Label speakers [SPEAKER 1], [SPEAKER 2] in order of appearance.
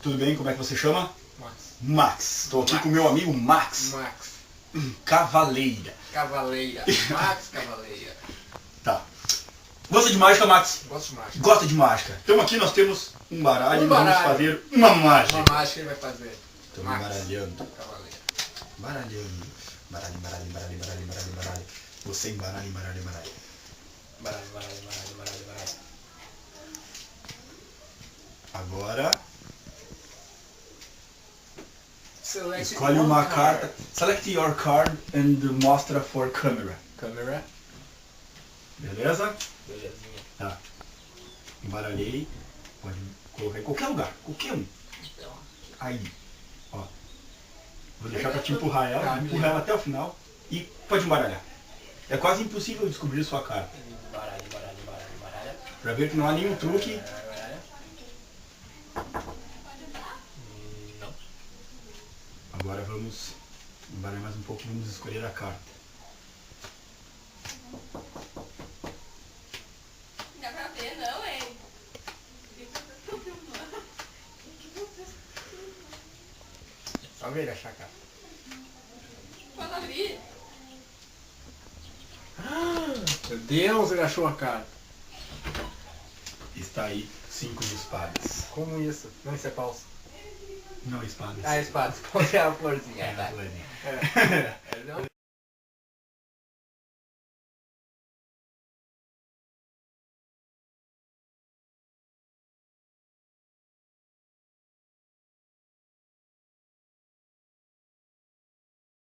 [SPEAKER 1] Tudo bem? Como é que você chama?
[SPEAKER 2] Max.
[SPEAKER 1] Max. Estou aqui com o meu amigo Max.
[SPEAKER 2] Max.
[SPEAKER 1] Cavaleira.
[SPEAKER 2] Cavaleira. Max Cavaleira.
[SPEAKER 1] Tá. Gosta de mágica, Max?
[SPEAKER 2] Gosto de mágica.
[SPEAKER 1] Gosta de mágica. Então aqui nós temos um baralho e nós vamos
[SPEAKER 2] baralho.
[SPEAKER 1] fazer uma mágica.
[SPEAKER 2] Uma mágica ele vai fazer.
[SPEAKER 1] Estamos
[SPEAKER 2] Max.
[SPEAKER 1] baralhando.
[SPEAKER 2] Cavaleira.
[SPEAKER 1] Baralhando. Baralho. Você embaralha.
[SPEAKER 2] Baralho.
[SPEAKER 1] Agora,
[SPEAKER 2] Select
[SPEAKER 1] escolhe
[SPEAKER 2] one
[SPEAKER 1] uma
[SPEAKER 2] card.
[SPEAKER 1] carta. Select your card and mostra for camera.
[SPEAKER 2] Câmera.
[SPEAKER 1] Beleza?
[SPEAKER 2] Belezinha.
[SPEAKER 1] Tá. Embaralhei. Pode colocar em qualquer lugar. Qualquer um.
[SPEAKER 2] Então.
[SPEAKER 1] Aí. Ó. Vou deixar pra te empurrar ela.
[SPEAKER 2] Tá,
[SPEAKER 1] Empurrar ela até o final. E pode embaralhar. É quase impossível descobrir sua carta.
[SPEAKER 2] Baralho.
[SPEAKER 1] Pra ver que não há nenhum truque.
[SPEAKER 2] Não.
[SPEAKER 1] Agora vamos embaralhar mais um pouco e vamos escolher a carta.
[SPEAKER 3] Dá pra ver, não, hein?
[SPEAKER 2] Só ver ele achar a carta.
[SPEAKER 3] Pode abrir.
[SPEAKER 2] Meu Deus, ele achou a carta.
[SPEAKER 1] Está aí 5 de espadas.
[SPEAKER 2] Como isso? Não, isso é falso.
[SPEAKER 1] Não espadas.
[SPEAKER 2] Ah, espadas. Pode ser a florzinha.
[SPEAKER 1] É,
[SPEAKER 2] tá.
[SPEAKER 1] a florzinha.
[SPEAKER 2] É. Não.